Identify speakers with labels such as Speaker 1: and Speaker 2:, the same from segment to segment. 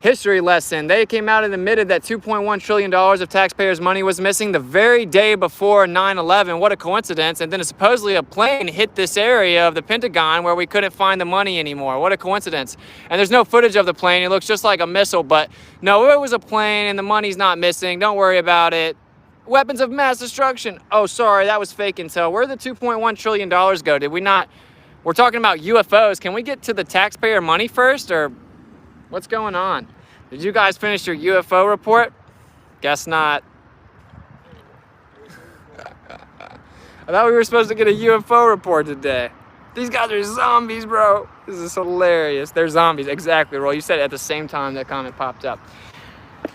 Speaker 1: History lesson. They came out and admitted that $2.1 trillion of taxpayers' money was missing the very day before 9/11. What a coincidence. And then supposedly a plane hit this area of the Pentagon where we couldn't find the money anymore. What a coincidence. And there's no footage of the plane. It looks just like a missile, but no, it was a plane and the money's not missing. Don't worry about it. Weapons of mass destruction. Oh, sorry, that was fake intel. Where'd the $2.1 trillion go? Did we not? We're talking about UFOs. Can we get to the taxpayer money first, or what's going on? Did you guys finish your UFO report? Guess not. I thought we were supposed to get a UFO report today. These guys are zombies, bro. This is hilarious. They're zombies. Exactly, Roll. You said it at the same time that comment popped up.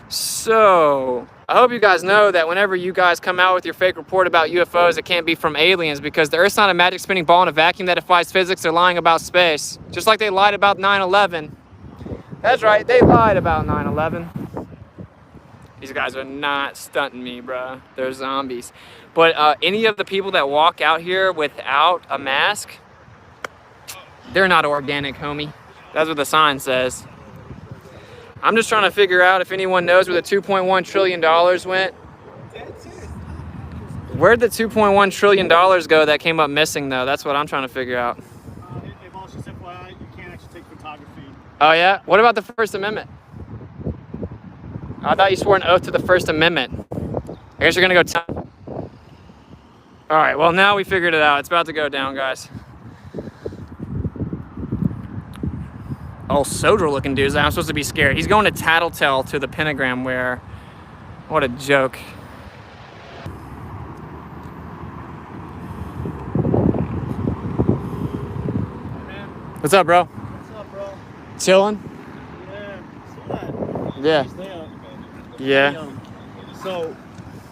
Speaker 1: So, I hope you guys know that whenever you guys come out with your fake report about UFOs, it can't be from aliens, because the Earth's not a magic spinning ball in a vacuum that defies physics. They're lying about space. Just like they lied about 9/11. That's right, they lied about 9/11. These guys are not stunting me, bro. They're zombies. But any of the people that walk out here without a mask, they're not organic, homie. That's what the sign says. I'm just trying to figure out if anyone knows where the $2.1 trillion went. Where'd the $2.1 trillion go that came up missing, though? That's what I'm trying to figure out. Oh, yeah? What about the First Amendment? I thought you swore an oath to the First Amendment. I guess you're going to go... All right, well, now we figured it out. It's about to go down, guys. Oh, soldier-looking dudes. I'm supposed to be scared. He's going to tattletale to the pentagram where... What a joke. What's up, bro? Chilling? Yeah. Yeah.
Speaker 2: So,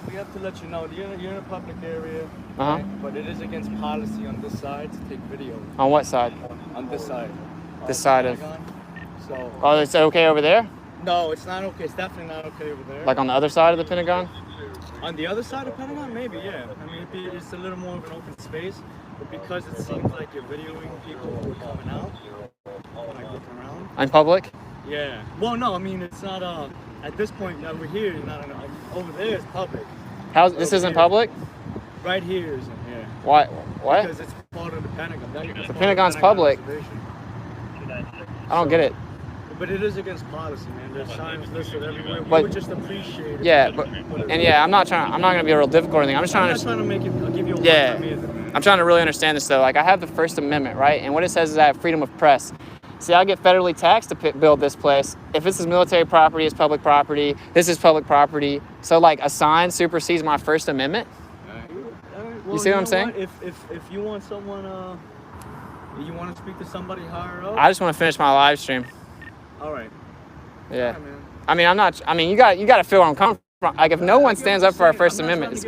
Speaker 2: we have to let you know, you're in a public area, right? But it is against policy on this side to take video.
Speaker 1: On what side?
Speaker 2: On this side.
Speaker 1: This side of...
Speaker 2: So,
Speaker 1: oh, it's okay over there?
Speaker 2: No, it's not okay. It's definitely not okay over there.
Speaker 1: Like on the other side of the Pentagon?
Speaker 2: On the other side of Pentagon? Maybe, yeah. I mean, it's a little more of an open space, but because it seems like you're videoing people who are coming out, like looking around.
Speaker 1: In public?
Speaker 2: Yeah. Well, no, I mean, it's not, at this point, over here, not over there is public.
Speaker 1: This isn't public?
Speaker 2: Right here isn't, yeah.
Speaker 1: Why? What?
Speaker 2: Because it's part of the Pentagon.
Speaker 1: The Pentagon's public. I don't get it.
Speaker 2: But it is against policy, man. There's signs listed everywhere. We
Speaker 1: But-
Speaker 2: would just appreciate it.
Speaker 1: Yeah, I'm not gonna be real difficult or anything. I'm just trying to
Speaker 2: make it, I'll give you a
Speaker 1: Yeah.
Speaker 2: hard time either, man.
Speaker 1: I'm trying to really understand this though. Like, I have the First Amendment, right? And what it says is I have freedom of press. See, I get federally taxed to build this place. If this is military property, it's public property. This is public property. So like a sign supersedes my First Amendment?
Speaker 2: Well,
Speaker 1: you see what I'm saying?
Speaker 2: If you want someone, you want to speak to somebody higher up?
Speaker 1: I just want to finish my live stream.
Speaker 2: All right.
Speaker 1: Yeah.
Speaker 2: All right, man.
Speaker 1: You got to feel where I'm coming from. Like, if no one stands up for our First Amendment,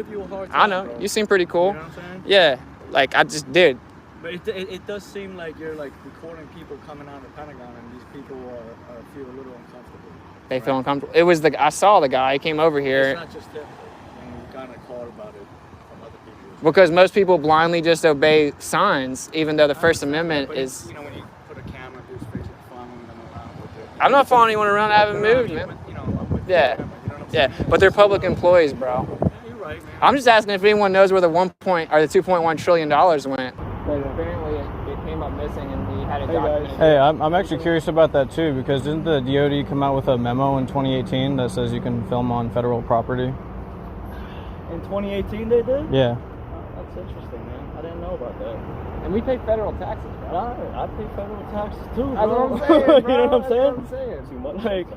Speaker 1: I know,
Speaker 2: bro.
Speaker 1: you seem pretty cool.
Speaker 2: You know what I'm saying?
Speaker 1: Yeah, like I just did.
Speaker 2: But it does seem like you're like recording people coming out of the Pentagon, and these people feel a little uncomfortable.
Speaker 1: They feel uncomfortable. It was I saw the guy. He came over here.
Speaker 2: It's not just them. And we kind of called about it from other people.
Speaker 1: Because most people blindly just obey signs, even though the First Amendment is.
Speaker 2: You know, when you put a camera to his face and following them around with it.
Speaker 1: I'm not following anyone around. I haven't moved, man.
Speaker 2: But, you know, with
Speaker 1: Yeah,
Speaker 2: the camera, you know what I'm
Speaker 1: yeah.
Speaker 2: saying?
Speaker 1: But they're public employees, bro.
Speaker 2: Yeah, you're right, man.
Speaker 1: I'm just asking if anyone knows where the $2.1 trillion went. But apparently it came up missing, and we had it documented.
Speaker 3: Hey, I'm actually curious about that too, because didn't the DoD come out with a memo in 2018 that says you can film on federal property?
Speaker 2: In 2018 they did?
Speaker 3: Yeah.
Speaker 2: That's interesting, man. I didn't know about that.
Speaker 1: And we pay federal taxes, bro.
Speaker 2: I pay federal taxes too,
Speaker 1: That's
Speaker 2: bro.
Speaker 1: what I'm saying, bro.
Speaker 2: You know what I'm saying?
Speaker 1: That's what I'm saying.
Speaker 2: Too much.
Speaker 1: Like,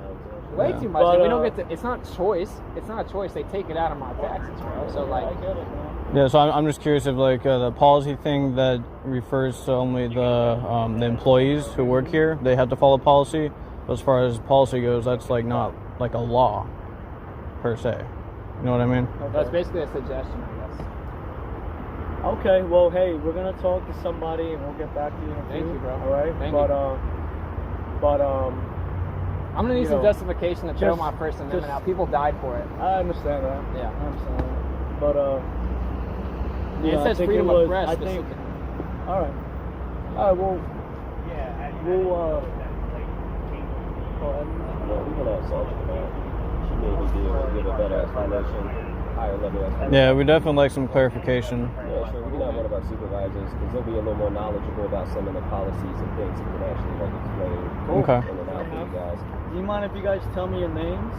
Speaker 1: way too much.
Speaker 2: But,
Speaker 1: And we don't get to. It's not choice. It's not a choice. They take it out of my taxes, bro. So like,
Speaker 2: I get it, man.
Speaker 3: Yeah, so I'm just curious if like the policy thing that refers to only the employees who work here, they have to follow policy. But as far as policy goes, that's like not like a law per se. You know what I mean?
Speaker 2: Okay.
Speaker 1: that's basically a suggestion, I guess.
Speaker 2: Okay, well, hey, we're gonna talk to somebody and we'll get back to you in a few.
Speaker 1: Thank you, bro.
Speaker 2: All right,
Speaker 1: Thank
Speaker 2: but
Speaker 1: you. I'm gonna need some justification to throw
Speaker 2: just-
Speaker 1: my First Amendment
Speaker 2: just-
Speaker 1: out. People died for it.
Speaker 2: I understand that.
Speaker 1: Yeah.
Speaker 2: I understand that. But
Speaker 1: It
Speaker 2: I
Speaker 1: says
Speaker 2: think
Speaker 1: freedom
Speaker 2: it was,
Speaker 1: of press.
Speaker 2: I think. All right. Well, we'll.
Speaker 4: can have Sergeant come out. She maybe be able to give a better explanation, higher level explanation.
Speaker 3: Yeah, we definitely like some clarification.
Speaker 4: Yeah, sure. We can have one of our supervisors because they'll be a little more knowledgeable about some of the policies and things that can actually like explain
Speaker 3: Okay.
Speaker 4: in and out for you guys.
Speaker 2: Do you mind if you guys tell me your names?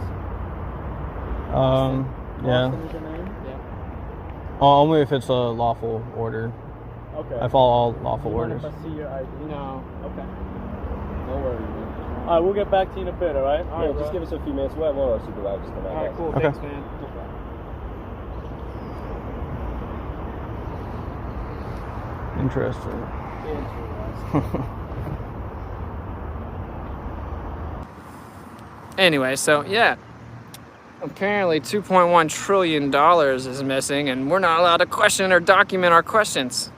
Speaker 3: Yeah.
Speaker 2: Austin is your name? Yeah.
Speaker 3: Only if it's a lawful order.
Speaker 2: Okay.
Speaker 3: I follow all lawful
Speaker 2: You mind
Speaker 3: orders.
Speaker 2: if I see your ID?
Speaker 1: No.
Speaker 2: Okay. No worries. All right, we'll get back to you in a bit, all right?
Speaker 4: Yeah, just give us a few minutes. We'll have one of our supervisors come out.
Speaker 1: All right, cool.
Speaker 3: Okay.
Speaker 1: Thanks, man.
Speaker 3: Interesting.
Speaker 1: Anyway, so yeah, apparently $2.1 trillion is missing, and we're not allowed to question or document our questions.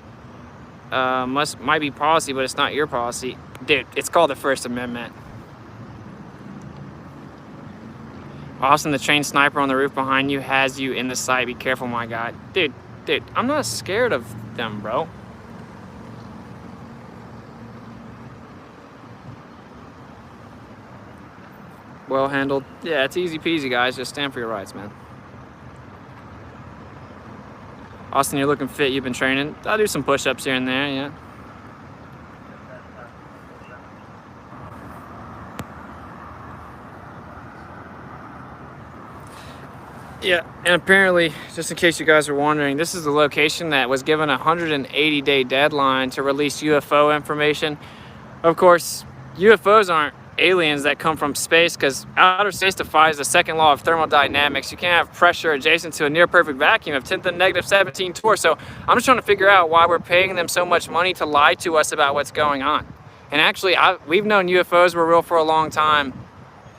Speaker 1: Might be policy, but it's not your policy. Dude, it's called the First Amendment. Austin, the trained sniper on the roof behind you has you in the sight. Be careful, my guy. Dude, I'm not scared of them, bro. Well handled. Yeah, it's easy peasy, guys. Just stand for your rights, man. Austin, you're looking fit. You've been training. I'll do some push-ups here and there, yeah. Yeah, and apparently, just in case you guys are wondering, this is the location that was given a 180-day deadline to release UFO information. Of course, UFOs aren't aliens that come from space, because outer space defies the second law of thermodynamics. You can't have pressure adjacent to a near-perfect vacuum of 10 to the negative 17 torr. So I'm just trying to figure out why we're paying them so much money to lie to us about what's going on. And actually, we've known UFOs were real for a long time.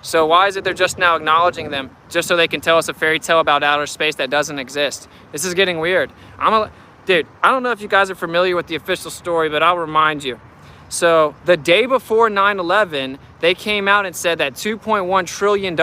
Speaker 1: So why is it they're just now acknowledging them just so they can tell us a fairy tale about outer space that doesn't exist? This is getting weird. Dude, I don't know if you guys are familiar with the official story, but I'll remind you. So the day before 9/11, they came out and said that $2.1 trillion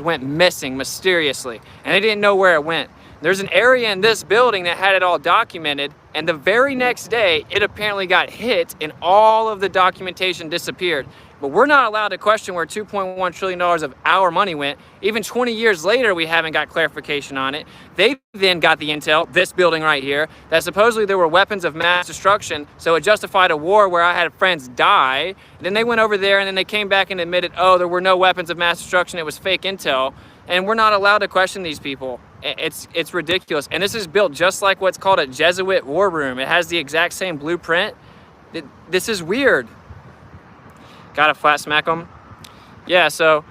Speaker 1: went missing mysteriously, and they didn't know where it went. There's an area in this building that had it all documented, and the very next day, it apparently got hit and all of the documentation disappeared. But we're not allowed to question where $2.1 trillion of our money went. Even 20 years later, we haven't got clarification on it. They then got the intel, this building right here, that supposedly there were weapons of mass destruction, so it justified a war where I had friends die. And then they went over there and then they came back and admitted, oh, there were no weapons of mass destruction, it was fake intel. And we're not allowed to question these people. It's ridiculous. And this is built just like what's called a Jesuit war room. It has the exact same blueprint. This is weird. Gotta flat smack them. Yeah, so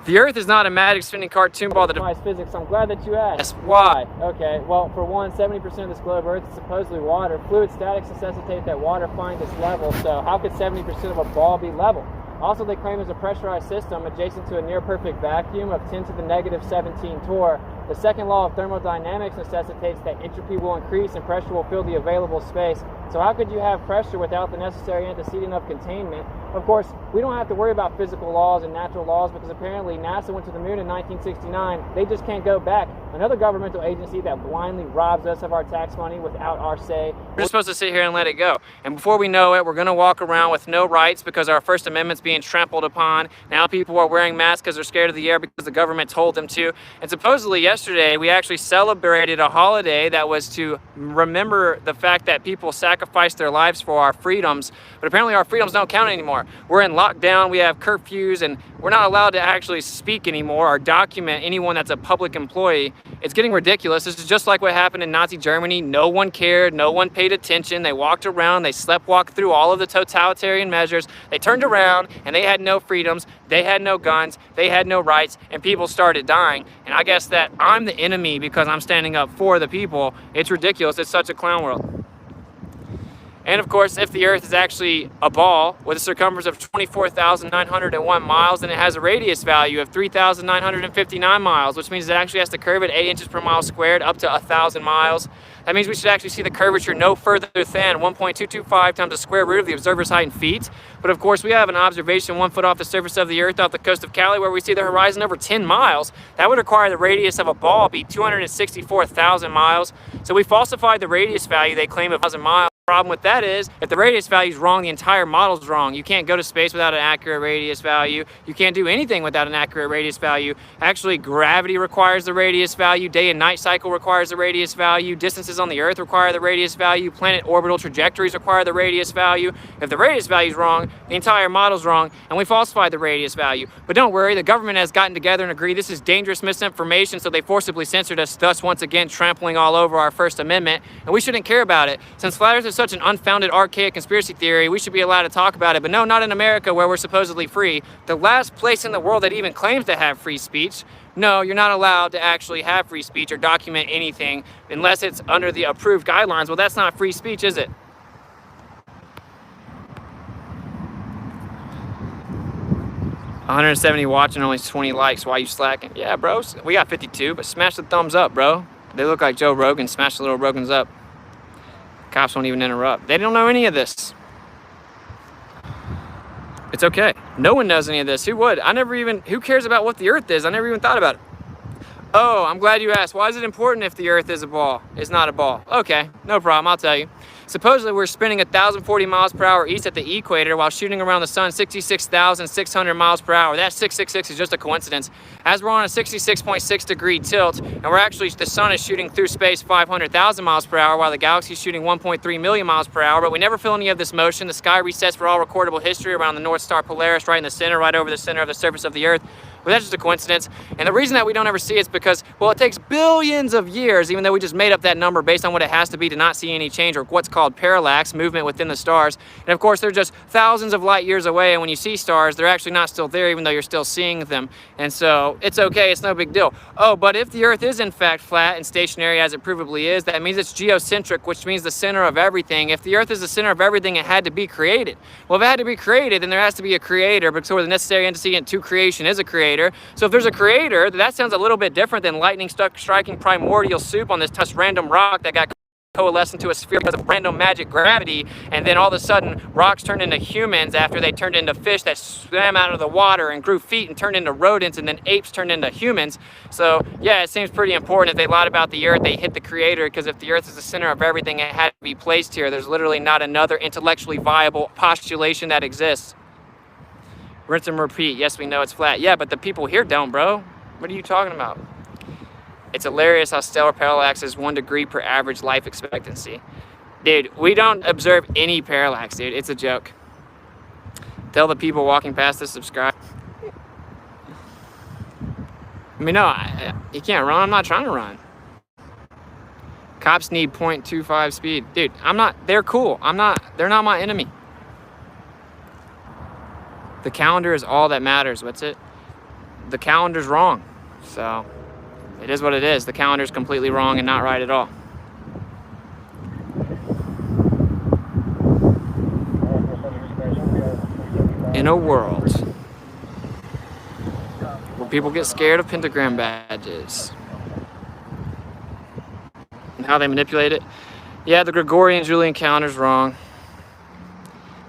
Speaker 1: the Earth is not a magic spinning cartoon ball that defies physics. I'm glad that you asked. Why? Okay, well, for one, 70% of this globe Earth is supposedly water. Fluid statics necessitate that water find its level, so how could 70% of a ball be level? Also, they claim there's a pressurized system adjacent to a near-perfect vacuum of 10 to the negative 17 torr. The second law of thermodynamics necessitates that entropy will increase and pressure will fill the available space. So how could you have pressure without the necessary antecedent of containment? Of course, we don't have to worry about physical laws and natural laws because apparently NASA went to the moon in 1969. They just can't go back. Another governmental agency that blindly robs us of our tax money without our say. We're just supposed to sit here and let it go. And before we know it, we're going to walk around with no rights because our First Amendment's being trampled upon. Now people are wearing masks because they're scared of the air because the government told them to. And supposedly yesterday, we actually celebrated a holiday that was to remember the fact that people sacrificed their lives for our freedoms. But apparently our freedoms don't count anymore. We're in lockdown, we have curfews, and we're not allowed to actually speak anymore or document anyone that's a public employee. It's getting ridiculous. This is just like what happened in Nazi Germany. No one cared, no one paid attention. They walked around, they sleptwalked through all of the totalitarian measures. They turned around and they had no freedoms, they had no guns, they had no rights, and people started dying. And I guess that I'm the enemy because I'm standing up for the people. It's ridiculous. It's such a clown world. And of course, if the Earth is actually a ball with a circumference of 24,901 miles, then it has a radius value of 3,959 miles, which means it actually has to curve at 8 inches per mile squared up to 1,000 miles. That means we should actually see the curvature no further than 1.225 times the square root of the observer's height in feet. But of course, we have an observation 1 foot off the surface of the Earth off the coast of Cali where we see the horizon over 10 miles. That would require the radius of a ball be 264,000 miles. So we falsified the radius value they claim of 1,000 miles. problem with that is, if the radius value is wrong, the entire model's wrong. You can't go to space without an accurate radius value. You can't do anything without an accurate radius value. Actually, gravity requires the radius value. Day and night cycle requires the radius value. Distances on the Earth require the radius value. Planet orbital trajectories require the radius value. If the radius value is wrong, the entire model's wrong, and we falsified the radius value. But don't worry, the government has gotten together and agreed this is dangerous misinformation, so they forcibly censored us, thus once again trampling all over our First Amendment, and we shouldn't care about it. Since flat Earth is such an unfounded, archaic conspiracy theory, we should be allowed to talk about it, but no, not in America where we're supposedly free. The last place in the world that even claims to have free speech. No, you're not allowed to actually have free speech or document anything unless it's under the approved guidelines. Well, that's not free speech, is it? $170 watching, only 20 likes. Why you slacking? Yeah, bro, we got 52, but smash the thumbs up, bro. They look like Joe Rogan. Smash the little Rogans up. Cops won't even interrupt. They don't know any of this. It's okay. No one knows any of this. Who would? Who cares about what the Earth is? I never even thought about it. Oh, I'm glad you asked. Why is it important if the Earth is a ball? It's not a ball. Okay, no problem. I'll tell you. Supposedly, we're spinning 1,040 miles per hour east at the equator while shooting around the sun 66,600 miles per hour. That 666 is just a coincidence. As we're on a 66.6 degree tilt, and the sun is shooting through space 500,000 miles per hour while the galaxy is shooting 1.3 million miles per hour, but we never feel any of this motion. The sky resets for all recordable history around the North Star Polaris, right in the center, right over the center of the surface of the Earth. Well, that's just a coincidence. And the reason that we don't ever see it is because, well, it takes billions of years, even though we just made up that number based on what it has to be to not see any change, or what's called parallax, movement within the stars. And of course, they're just thousands of light years away, and when you see stars, they're actually not still there, even though you're still seeing them. And so it's okay, it's no big deal. Oh, but if the Earth is in fact flat and stationary as it provably is, that means it's geocentric, which means the center of everything. If the Earth is the center of everything, it had to be created. Well, if it had to be created, then there has to be a creator, because the necessary antecedent to creation is a creator. So if there's a creator, that sounds a little bit different than lightning striking primordial soup on this random rock that got coalesced into a sphere because of random magic gravity, and then all of a sudden rocks turned into humans after they turned into fish that swam out of the water and grew feet and turned into rodents, and then apes turned into humans. So yeah, it seems pretty important. If they lied about the Earth, they hit the creator, because if the Earth is the center of everything, it had to be placed here. There's literally not another intellectually viable postulation that exists. Rinse and repeat. Yes, we know it's flat. Yeah, but the people here don't, bro. What are you talking about? It's hilarious how stellar parallax is 1 degree per average life expectancy. Dude, we don't observe any parallax, dude. It's a joke. Tell the people walking past to subscribe. I mean, no, you can't run. I'm not trying to run. Cops need 0.25 speed. Dude, they're cool. They're not my enemy. The calendar is all that matters. What's it? The calendar's wrong. So it is what it is. The calendar's completely wrong and not right at all. In a world where people get scared of pentagram badges and how they manipulate it. Yeah, the Gregorian-Julian calendar's wrong.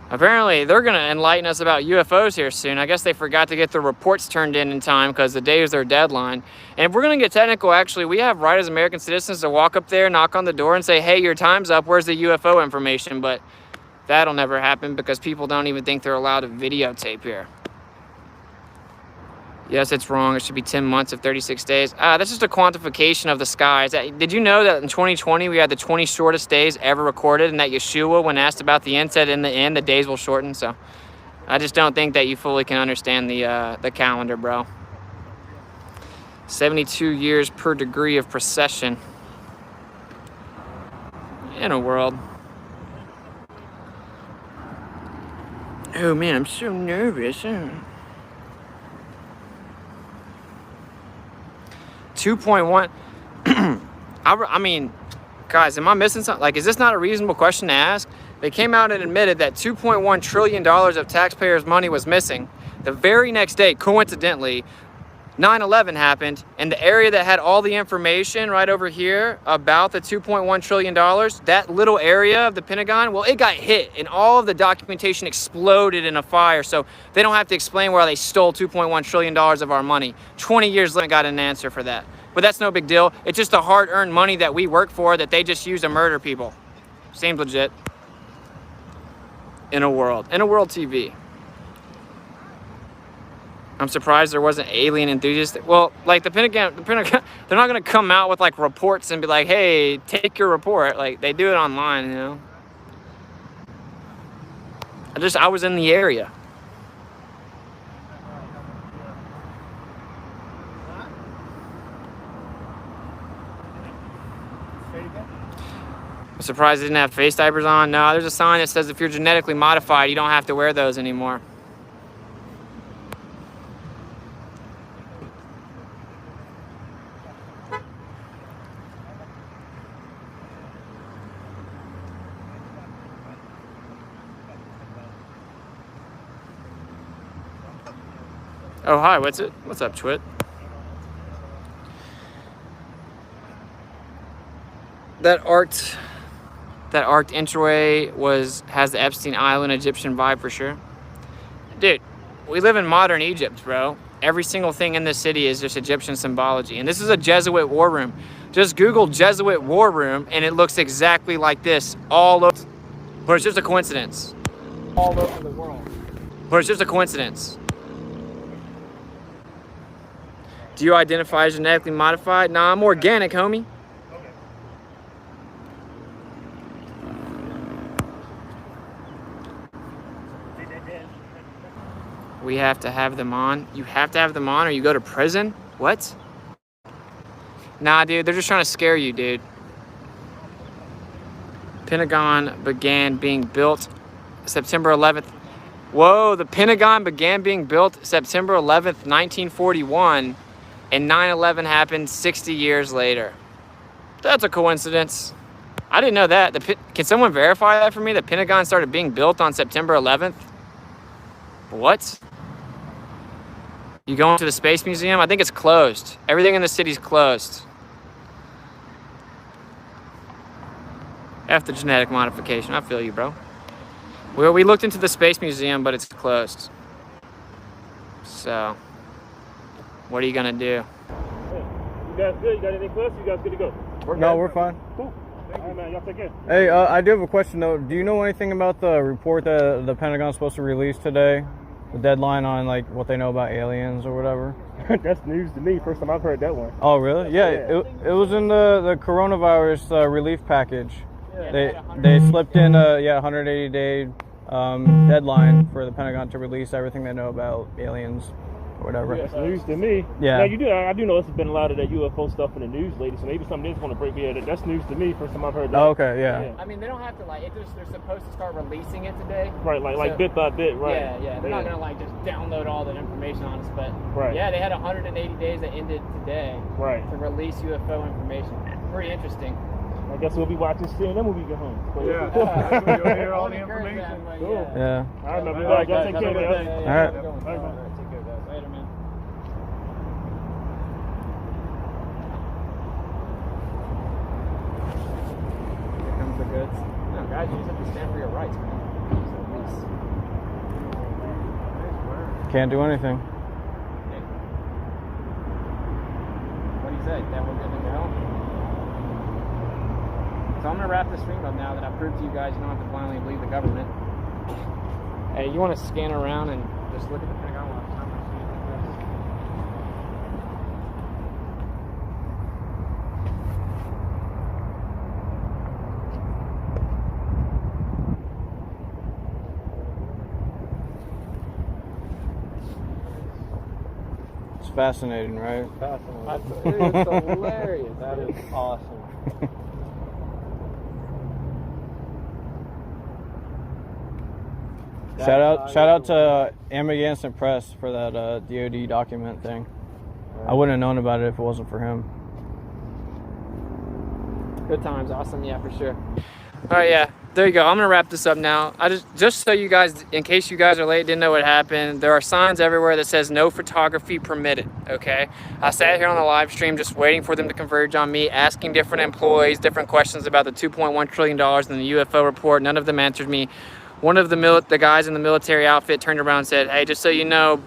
Speaker 1: Apparently, they're going to enlighten us about UFOs here soon. I guess they forgot to get the reports turned in time because the day is their deadline. And if we're going to get technical, actually, we have right as American citizens to walk up there, knock on the door, and say, hey, your time's up. Where's the UFO information? But that'll never happen because people don't even think they're allowed to videotape here. Yes, it's wrong. It should be 10 months of 36 days. That's just a quantification of the skies. Did you know that in 2020 we had the 20 shortest days ever recorded, and that Yeshua, when asked about the end, said in the end the days will shorten? So I just don't think that you fully can understand the calendar, bro. 72 years per degree of precession. In a world. Oh man, I'm so nervous. 2.1. I mean, guys, am I missing something? Like, is this not a reasonable question to ask? They came out and admitted that $2.1 trillion of taxpayers' money was missing. The very next day, coincidentally, 9/11 happened, and the area that had all the information right over here about the $2.1 trillion, that little area of the Pentagon, well, it got hit, and all of the documentation exploded in a fire, so they don't have to explain why they stole $2.1 trillion of our money. 20 years later, got an answer for that. But that's no big deal. It's just the hard-earned money that we work for that they just use to murder people. Seems legit. In a World TV. I'm surprised there wasn't alien enthusiasts. Well, like the Pentagon, they're not gonna come out with like reports and be like, hey, take your report. Like they do it online, you know. I was in the area. I'm surprised they didn't have face diapers on. No, there's a sign that says if you're genetically modified, you don't have to wear those anymore. Oh, hi, what's it? What's up, Twit? That art entryway has the Epstein Island Egyptian vibe for sure. Dude, we live in modern Egypt, bro. Every single thing in this city is just Egyptian symbology. And this is a Jesuit war room. Just Google Jesuit war room and it looks exactly like this all over. But it's just a coincidence.
Speaker 2: All over the world.
Speaker 1: But it's just a coincidence. Do you identify as genetically modified? Nah, I'm organic, homie. We have to have them on. You have to have them on or you go to prison? What? Nah, dude, they're just trying to scare you, dude. Pentagon began being built September 11th. Whoa, the Pentagon began being built September 11th, 1941. And 9/11 happened 60 years later. That's a coincidence. I didn't know that. Can someone verify that for me? The Pentagon started being built on September 11th? What? You going to the Space Museum? I think it's closed. Everything in the city's closed. After genetic modification. I feel you, bro. Well, we looked into the Space Museum, but it's closed. So, what are you gonna do?
Speaker 5: You guys good? You got anything for us? You guys good to go?
Speaker 3: We're fine.
Speaker 5: Cool. All right, man. Y'all take care.
Speaker 3: Hey, I do have a question though. Do you know anything about the report that the Pentagon's supposed to release today? The deadline on like what they know about aliens or whatever?
Speaker 5: That's news to me. First time I've heard that one.
Speaker 3: Oh, really? Yeah, it was in the coronavirus relief package.
Speaker 5: Yeah.
Speaker 3: They slipped in a 180-day deadline for the Pentagon to release everything they know about aliens or whatever.
Speaker 5: That's news to me.
Speaker 3: Yeah.
Speaker 5: Now I do know there's been a lot of that UFO stuff in the news lately, so maybe something is going to break me. That's news to me. First time I've heard that.
Speaker 3: Oh, okay, yeah.
Speaker 1: I mean, they don't have to they're supposed to start releasing it today.
Speaker 5: Right, like bit by bit, right?
Speaker 1: Yeah. They're not gonna just download all that information on us, but
Speaker 5: right.
Speaker 1: Yeah, they had 180 days that ended today.
Speaker 5: Right.
Speaker 1: To release UFO information. Pretty interesting.
Speaker 5: I guess we'll be watching CNN when we get home.
Speaker 2: Yeah, that's where you'll hear all the information.
Speaker 5: Cool.
Speaker 3: Yeah.
Speaker 5: All right, man. Y'all take care, man.
Speaker 3: All right.
Speaker 5: All right, man.
Speaker 1: Take care, guys. Later, man. Here comes the goods. No, guys, you just have to stand for your rights, man.
Speaker 3: Can't do anything.
Speaker 1: Hey. What do you say? That we're good to go? So I'm going to wrap this stream up now that I've proved to you guys you don't have to blindly believe the government. Hey, you want to scan around and just look at the Pentagon while I'm
Speaker 3: It's fascinating, right?
Speaker 1: Fascinating. It's hilarious.
Speaker 2: That is awesome.
Speaker 3: Shout out to Amagansett Press for that DoD document thing. I wouldn't have known about it if it wasn't for him.
Speaker 1: Good times, awesome, yeah, for sure. All right, yeah, there you go. I'm gonna wrap this up now. I just so you guys, in case you guys are late, didn't know what happened, there are signs everywhere that says no photography permitted, okay? I sat here on the live stream just waiting for them to converge on me, asking different employees different questions about the $2.1 trillion in the UFO report. None of them answered me. One of the guys in the military outfit turned around and said, hey, just so you know,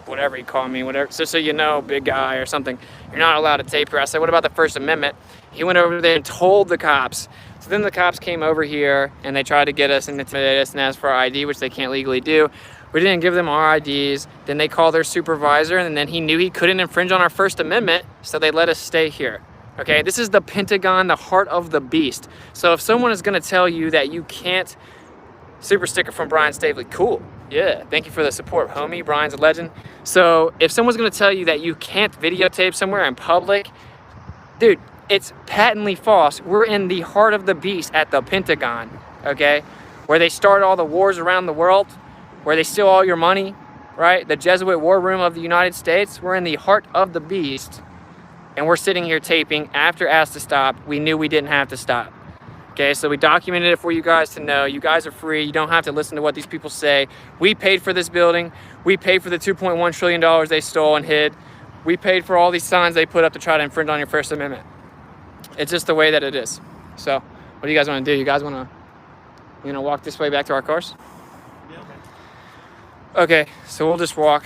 Speaker 1: whatever he called me, whatever, just so you know, big guy or something, you're not allowed to tape here. I said, what about the First Amendment? He went over there and told the cops. So So then the cops came over here and they tried to get us and intimidate us and ask for our ID, which they can't legally do. We didn't give them our IDs. Then they called their supervisor, and then he knew he couldn't infringe on our First Amendment, so they let us stay here. Okay, this is the Pentagon, the heart of the beast. So if someone is gonna tell you that you can't, super sticker from Brian Stavely, cool. Yeah, thank you for the support, homie. Brian's a legend. So if someone's gonna tell you that you can't videotape somewhere in public, dude, it's patently false. We're in the heart of the beast at the Pentagon, okay? Where they start all the wars around the world, where they steal all your money, right? The Jesuit war room of the United States. We're in the heart of the beast, and we're sitting here taping after asked to stop. We knew we didn't have to stop. Okay, so we documented it for you guys to know. You guys are free. You don't have to listen to what these people say. We paid for this building. We paid for the $2.1 trillion they stole and hid. We paid for all these signs they put up to try to infringe on your First Amendment. It's just the way that it is. So what do you guys want to do? You guys want to, you know, walk this way back to our cars?
Speaker 2: Yeah, okay.
Speaker 1: Okay, so we'll just walk,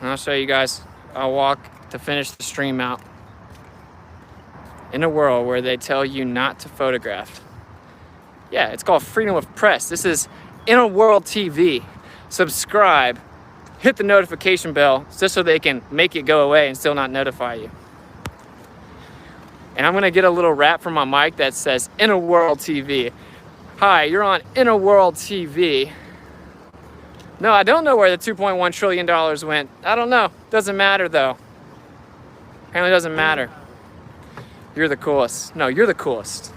Speaker 1: and I'll show you guys. I'll walk to finish the stream out. In a world where they tell you not to photograph. Yeah, it's called freedom of press. This is Inner World TV. Subscribe, hit the notification bell just so they can make it go away and still not notify you. And I'm gonna get a little rap from my mic that says Inner World TV. Hi, you're on Inner World TV. No, I don't know where the $2.1 trillion went. I don't know. Doesn't matter though. Apparently doesn't matter. You're the coolest. No, you're the coolest.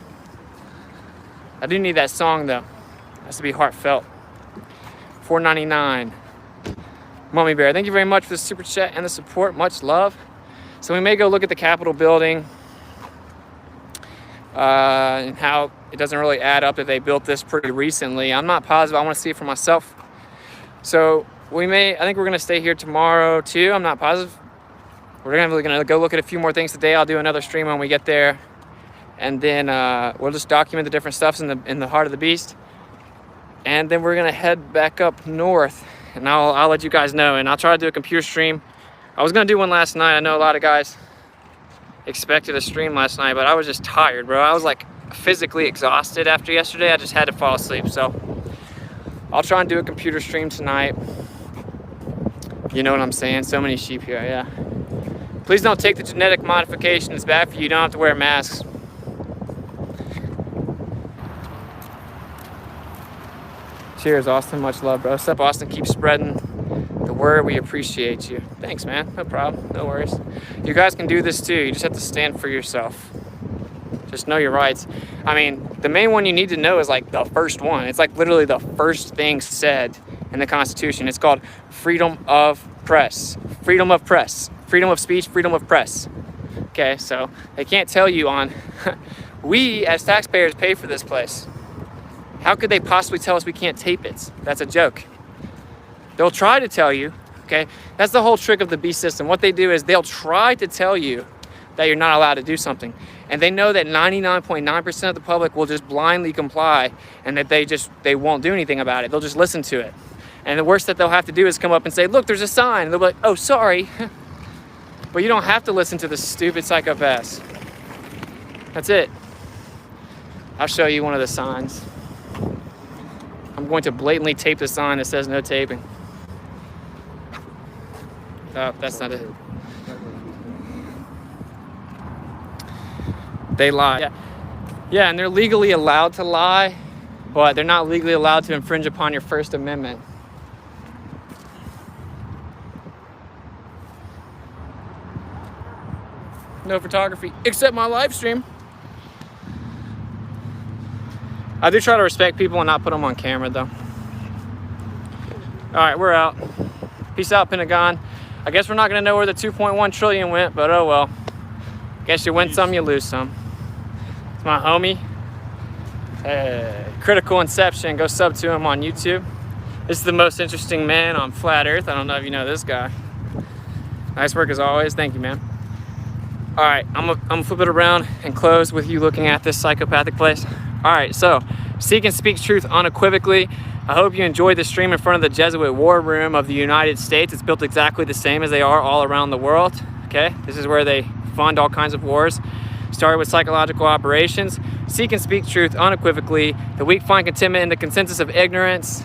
Speaker 1: I do need that song though. It has to be heartfelt. $4.99. Mummy Bear, thank you very much for the super chat and the support. Much love. So we may go look at the Capitol building and how it doesn't really add up that they built this pretty recently. I'm not positive. I want to see it for myself. So I think we're gonna stay here tomorrow too. I'm not positive. We're gonna go look at a few more things today. I'll do another stream when we get there, and then we'll just document the different stuffs in the heart of the beast, and then we're gonna head back up north, and I'll let you guys know, and I'll try to do a computer stream. I was gonna do one last night. I know a lot of guys expected a stream last night, but I was just tired, bro. I was like physically exhausted after yesterday. I just had to fall asleep, so I'll try and do a computer stream tonight. You know what I'm saying? So many sheep here, yeah. Please don't take the genetic modification. It's bad for you. You don't have to wear masks. Cheers, Austin. Much love, bro. What's up, Austin? Keep spreading the word. We appreciate you. Thanks, man. No problem. No worries. You guys can do this too. You just have to stand for yourself. Just know your rights. I mean, the main one you need to know is like the first one. It's like literally the first thing said in the Constitution. It's called freedom of press. Freedom of press. Freedom of speech, freedom of press. Okay, so they can't tell you on, we as taxpayers pay for this place. How could they possibly tell us we can't tape it? That's a joke. They'll try to tell you, okay? That's the whole trick of the beast system. What they do is they'll try to tell you that you're not allowed to do something. And they know that 99.9% of the public will just blindly comply, and that they won't do anything about it. They'll just listen to it. And the worst that they'll have to do is come up and say, look, there's a sign. And they'll be like, oh, sorry. But you don't have to listen to the stupid psychopaths. That's it. I'll show you one of the signs. I'm going to blatantly tape the sign that says no taping. Oh, that's not it. They lie. Yeah, and they're legally allowed to lie, but they're not legally allowed to infringe upon your First Amendment. No photography, except my live stream. I do try to respect people and not put them on camera though. All right, we're out. Peace out, Pentagon. I guess we're not gonna know where the 2.1 trillion went, but oh well. Guess you win some, you lose some. It's my homie. Critical Inception, go sub to him on YouTube. This is the most interesting man on flat earth. I don't know if you know this guy. Nice work as always, thank you, man. All right, I'm gonna flip it around and close with you looking at this psychopathic place. All right, so seek and speak truth unequivocally. I hope you enjoyed the stream in front of the Jesuit war room of the United States. It's built exactly the same as they are all around the world, okay? This is where they fund all kinds of wars. started with psychological operations. Seek and speak truth unequivocally. The weak find contentment in the consensus of ignorance.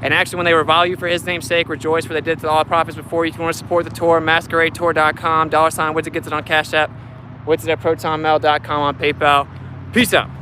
Speaker 1: And actually, when they revile you for his name's sake, rejoice, for they did to all prophets before you. If you want to support the tour, maskeraidtour.com, $, Witsit Gets It on Cash App, Witsit at protonmail.com on PayPal. Peace out.